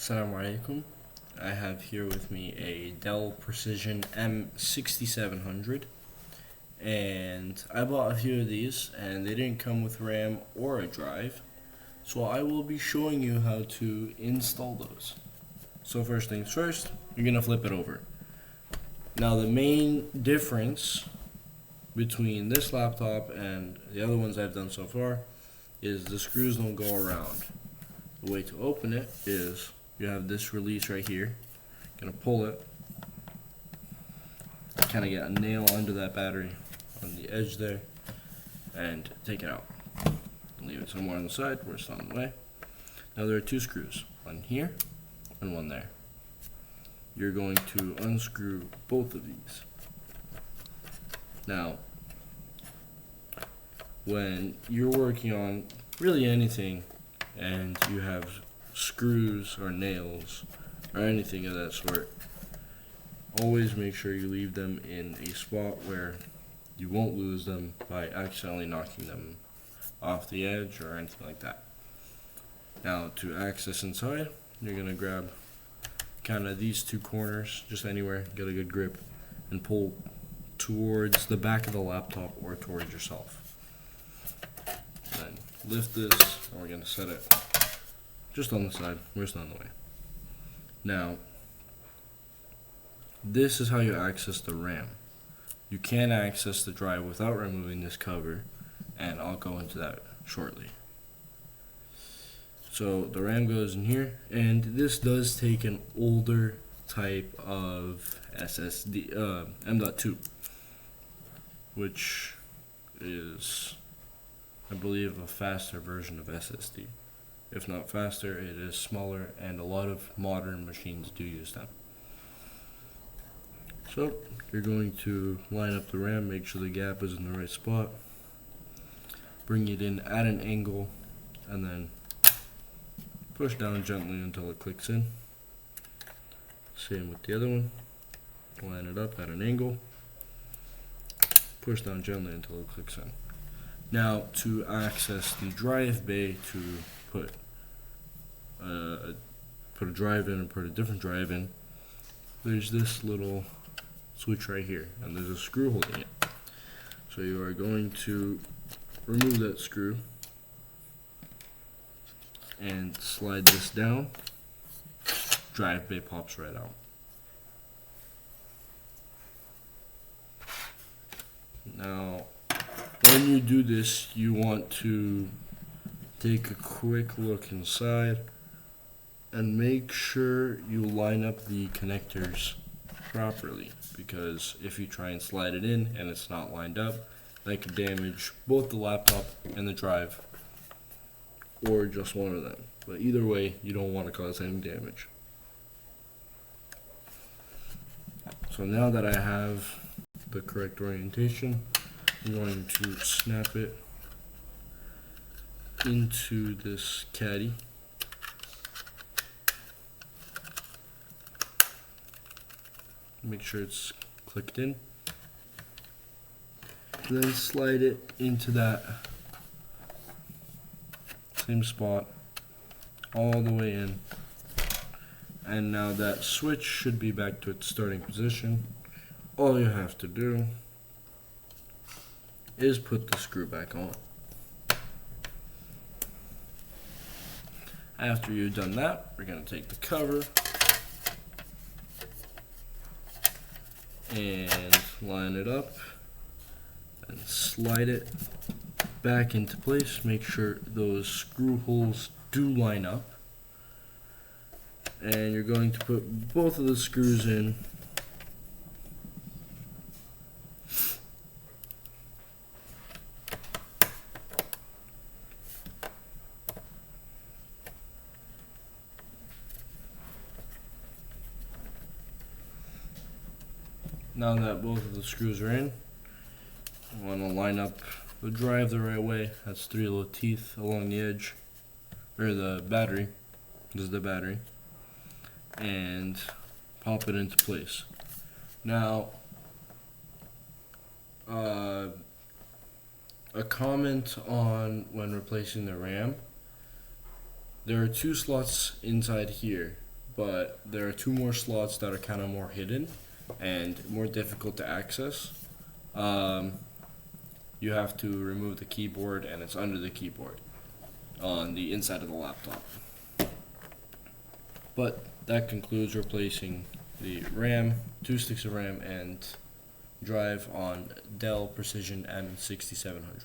Assalamu alaikum. I have here with me a Dell Precision M6700, and I bought a few of these and they didn't come with RAM or a drive, so I will be showing you how to install those. So first things first, you're going to flip it over. Now the main difference between this laptop and the other ones I've done so far is the screws don't go around. The way to open it is you have this release right here. Gonna pull it, kind of get a nail under that battery on the edge there, and take it out. Leave it somewhere on the side where it's not in the way. Now there are two screws, one here and one there. You're going to unscrew both of these. Now, when you're working on really anything and you have screws or nails or anything of that sort, always make sure you leave them in a spot where you won't lose them by accidentally knocking them off the edge or anything like that. Now to access inside, you're going to grab kind of these two corners, just anywhere, get a good grip, and pull towards the back of the laptop or towards yourself. Then lift this, and we're going to set it just on the side where it's not in the way. Now, this is how you access the RAM. You can access the drive without removing this cover, and I'll go into that shortly. So the RAM goes in here, and this does take an older type of SSD, M.2, which is, I believe, a faster version of SSD. If not faster, it is smaller, and a lot of modern machines do use them. So you're going to line up the RAM, make sure the gap is in the right spot, bring it in at an angle, and then push down gently until it clicks in. Same with the other one. Line it up at an angle, push down gently until it clicks in. Now to access the drive bay, to put a drive in or put a different drive in, there's this little switch right here, and there's a screw holding it. So you are going to remove that screw and slide this down. Drive bay pops right out. Now when you do this, you want to take a quick look inside and make sure you line up the connectors properly, because if you try and slide it in and it's not lined up, that could damage both the laptop and the drive, or just one of them. But either way, you don't want to cause any damage. So now that I have the correct orientation, I'm going to snap it into this caddy. Make sure it's clicked in. Then slide it into that same spot all the way in. And now that switch should be back to its starting position. All you have to do is put the screw back on. After you've done that, we're going to take the cover and line it up and slide it back into place. Make sure those screw holes do line up, and you're going to put both of the screws in. Now that both of the screws are in, you want to line up the drive the right way. That's three little teeth along the edge, or the battery. This is the battery, and pop it into place. Now, a comment on when replacing the RAM: there are two slots inside here but there are two more slots that are kind of more hidden and more difficult to access. You have to remove the keyboard, and it's under the keyboard on the inside of the laptop. But that concludes replacing the RAM, 2 sticks of RAM, and drive on Dell Precision M6700.